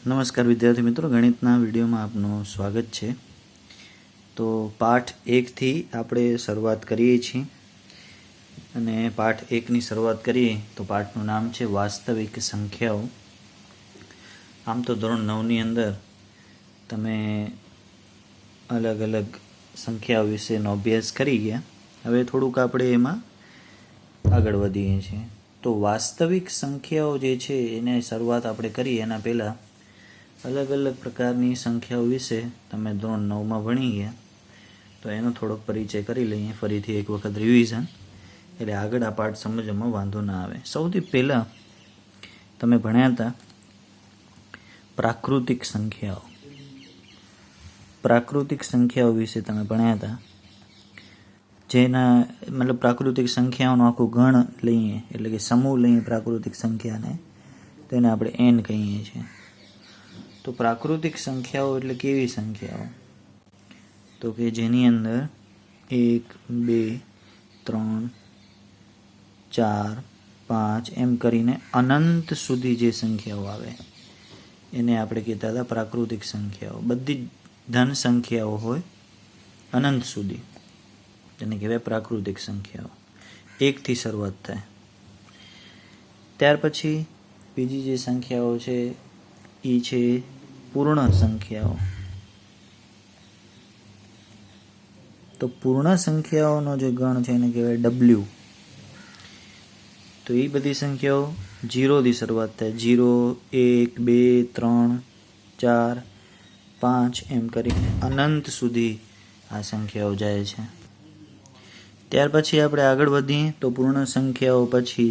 નમસ્કાર વિદ્યાર્થી મિત્રો, ગણિતના વિડીયોમાં આપનું સ્વાગત છે। તો પાઠ 1થી આપણે શરૂઆત કરીએ છીએ અને પાઠ 1ની શરૂઆત કરીએ તો પાઠનું નામ છે વાસ્તવિક સંખ્યાઓ। આમ તો ધોરણ 9ની અંદર તમે અલગ અલગ સંખ્યાઓ વિશેનો અભ્યાસ કરી ગયા। હવે થોડુંક આપણે એમાં આગળ વધીએ છીએ। તો વાસ્તવિક સંખ્યાઓ જે છે એને શરૂઆત આપણે કરીએ એના પહેલાં अलग अलग प्रकारनी संख्याओं विषे तमे धोरण 9 में भणी गया, तो एनो थोड़ोक परिचय करी लईए फरीथी एक वखत रिविजन, एटले आगळ आ पाठ समजवामां वांधो ना आवे। सौथी पहेला तमे भण्या हता प्राकृतिक संख्याओं। प्राकृतिक संख्याओं विषे तमे भण्या हता, जेना मतलब प्राकृतिक संख्याओं आखो गण लईए एटले के समूह लईए प्राकृतिक संख्याने, तेने आपणे n कहीए छीए। तो प्राकृतिक संख्याओं एटले केवी संख्याओं? तो कि जेनी अंदर 1, 2, 3, 4, 5 एम करीने अनंत सुधी जे संख्याओं आवे एने आपणे कहेता हता प्राकृतिक संख्याओं। बधी धन संख्याओं होय अनंत सुधी जेने कहेवाय प्राकृतिक संख्याओं। 1 थी शरूआत थाय। त्यार पछी बीजी जे संख्याओं छे ई छे पूर्ण संख्याओं। तो पूर्ण संख्याओं नो जो गण छे एने कहेवाय W। तो ये बधी संख्याओं 0 थी शरूआत थाय। 0, 1, 2, 3, 4, 5 एम करीने अनंत सुधी आ संख्याओं जाय छे। त्यार पछी आपणे आगळ वधीए तो पूर्ण संख्याओं पछी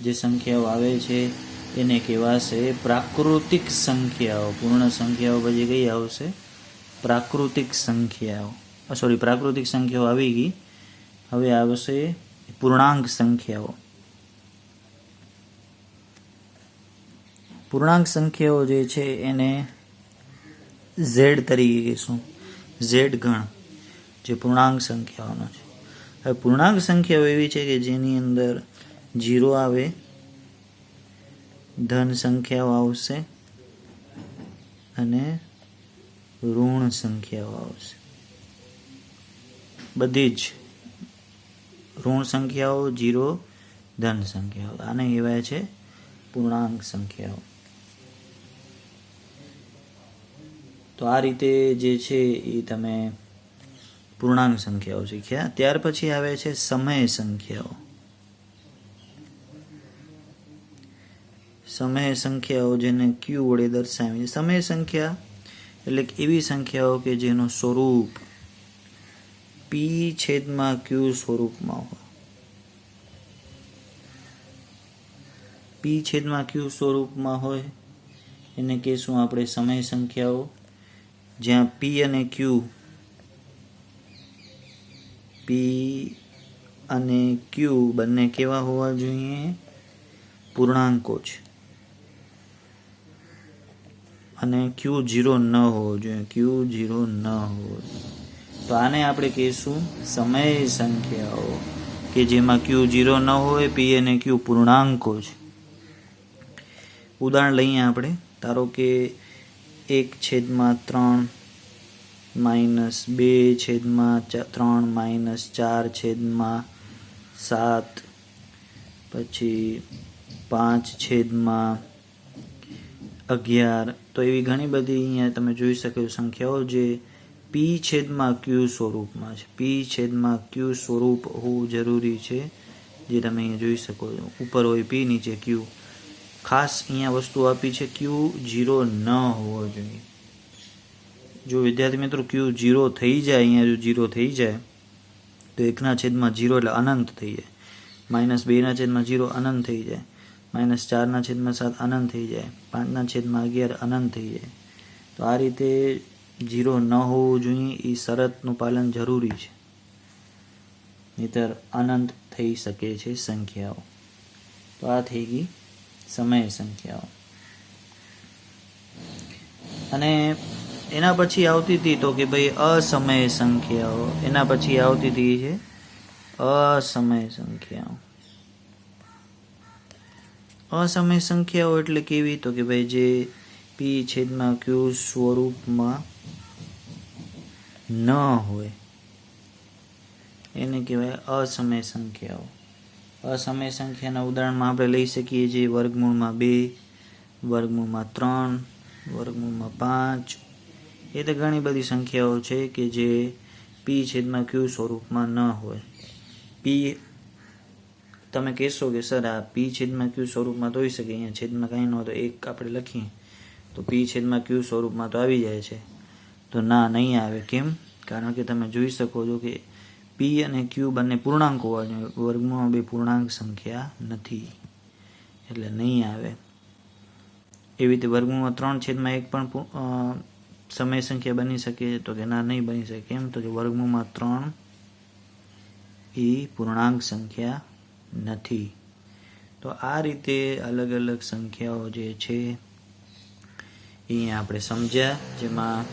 जे संख्याओं आवे छे એને કહેવાશે પ્રાકૃતિક સંખ્યાઓ। પૂર્ણ સંખ્યાઓ પછી કઈ આવશે? પ્રાકૃતિક સંખ્યાઓ। સોરી, પ્રાકૃતિક સંખ્યાઓ આવી ગઈ, હવે આવશે પૂર્ણાંક સંખ્યાઓ। પૂર્ણાંક સંખ્યાઓ જે છે એને Z તરીકે કહીશું। Z ગણ જે પૂર્ણાંક સંખ્યાઓનો છે। હવે પૂર્ણાંક સંખ્યાઓ એવી છે કે જેની અંદર 0 આવે, धन संख्याओं आवशे अने ऋण संख्याओं आवशे। बधी ज ऋण संख्याओं, 0 धन संख्याओं, आने कहेवाय छे पूर्णांक संख्याओं। तो आ रीते जे छे ई तमे पूर्णांक संख्याओं शीख्या। त्यार पछी आवे छे समय संख्याओं। समय संख्याओं जेने Q वडे दर्शावी। समय संख्या एटले एवी संख्याओं के जेनो स्वरूप P छेदमां Q स्वरूपमां होय। P छेदमां Q स्वरूपमां होय एने कहेशुं आपणे समय संख्याओं, ज्यां P अने Q, P अने Q बंने केवा होवा जोईए? पूर्णांको छे અને Q 0 ન હોવો જોઈએ। Q 0 ન હોવો જોઈએ। તો આને આપણે કહીશું સમય સંખ્યાઓ કે જેમાં Q 0 ન હોય, P અને Q પૂર્ણાંકો છે। ઉદાહરણ લઈએ આપણે। ધારો કે 1/3 -2/3 -4/7 પછી 5/11। तो एवी घणी बधी अहींया तमे जोई शको संख्याओं जे P छेदमां Q स्वरूपमां छे। P छेदमां Q स्वरूप होवुं जरूरी छे, जे तमे अहींया जोई शको छो। उपर होय P, नीचे Q। खास अहींया वस्तु आपी छे Q 0 न होवो जोईए। जो विद्यार्थी मित्रों Q 0 थई जाय, अहींया जो 0 थई जाय तो 1/0 એટલે અનંત થઈ જાય। -2/0 અનંત થઈ જાય। -4/7 अनंत थी जाए। 5/11 अनंत थी जाए। तो आ रीते 0 न होवुं जोईए ई शरतनुं पालन जरूरी छे, नहीतर अनंत थई शके छे संख्याओं। तो आ थई गई समय संख्याओं। अने एना पछी आवती थी तो कि भाई असमय संख्याओं। एना पछी आवती थी छे असमय संख्याओं। असमय संख्याओं एटले केवी? तो कि भाई जे પી છેદમાં ક્યુ સ્વરૂપમાં ન હોય એને કહેવાય અસમય સંખ્યાઓ. અસમય સંખ્યાના ઉદાહરણમાં આપણે લઈ શકીએ છીએ વર્ગમૂળમાં 2, વર્ગમૂળમાં 3, વર્ગમૂળમાં 5. એ તો ઘણી બધી સંખ્યાઓ છે કે જે પી છેદમાં ક્યુ સ્વરૂપમાં ન હોય. પી તમે કહેશો કે સર આ પી છેદમાં ક્યુ સ્વરૂપમાં તો હોઈ શકે, અહીંયા છેદમાં કાંઈ ન હોય તો 1 આપણે લખીએ તો પી છેદમાં ક્યુ સ્વરૂપમાં તો આવી જાય છે. તો ના, નહીં આવે. કેમ? કારણ કે તમે જોઈ શકો છો કે પી અને ક્યુ બંને પૂર્ણાંક હોવા જોઈએ, વર્ગમાં 2 પૂર્ણાંક સંખ્યા નથી એટલે નહીં આવે. એવી રીતે વર્ગમૂળમાં 3/1 પણ સમય સંખ્યા બની શકે તો કે ના, નહીં બની શકે. કેમ? તો કે વર્ગમૂળમાં 3 એ પૂર્ણાંક સંખ્યા નથી. તો આ રીતે અલગ અલગ સંખ્યાઓ જે છે એ આપણે સમજ્યા, જેમાં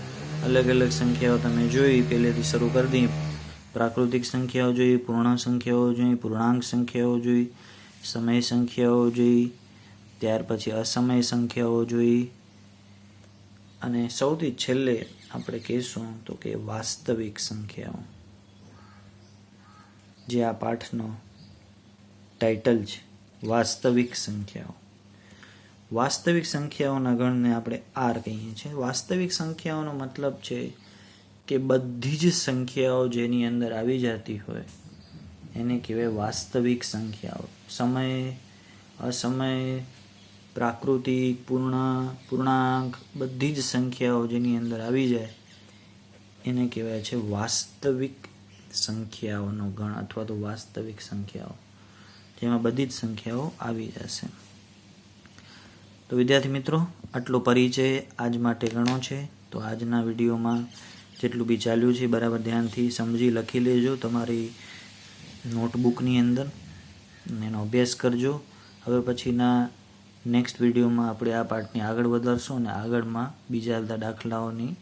અલગ અલગ સંખ્યાઓ તમે જોઈ. પહેલેથી શરૂ કરી દઈએ. પ્રાકૃતિક સંખ્યાઓ જોઈ, પૂર્ણ સંખ્યાઓ જોઈ, પૂર્ણાંક સંખ્યાઓ જોઈ, સમય સંખ્યાઓ જોઈ, ત્યાર પછી અસમય સંખ્યાઓ જોઈ, અને સૌથી છેલ્લે આપણે કહીશું તો કે વાસ્તવિક સંખ્યાઓ, જે આ પાઠનો ટાઇટલ છે, વાસ્તવિક સંખ્યાઓ. વાસ્તવિક સંખ્યાઓના ગણને આપણે આર કહીએ છીએ. વાસ્તવિક સંખ્યાઓનો મતલબ છે કે બધી જ સંખ્યાઓ જેની અંદર આવી જતી હોય એને કહેવાય વાસ્તવિક સંખ્યાઓ. સમય, અસમય, પ્રાકૃતિક, પૂર્ણાંક બધી જ સંખ્યાઓ જેની અંદર આવી જાય એને કહેવાય છે વાસ્તવિક સંખ્યાઓનો ગણ અથવા તો વાસ્તવિક સંખ્યાઓ, જેમાં બધી જ સંખ્યાઓ આવી જશે. તો વિદ્યાર્થી મિત્રો, આટલો પરિચય આજ માટે ઘણો છે. તો આજના વિડીયોમાં જેટલું બી ચાલ્યું છે બરાબર ધ્યાનથી સમજી લખી લેજો તમારી નોટબુકની અંદર, એનો અભ્યાસ કરજો. હવે પછીના નેક્સ્ટ વિડીયોમાં આપણે આ પાઠની આગળ વધારશું અને આગળમાં બીજા બધા દાખલાઓની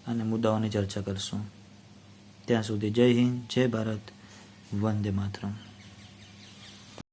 અને મુદ્દાઓની ચર્ચા કરશું. ત્યાં સુધી જય હિન્દ, જય ભારત, વંદે માતરમ.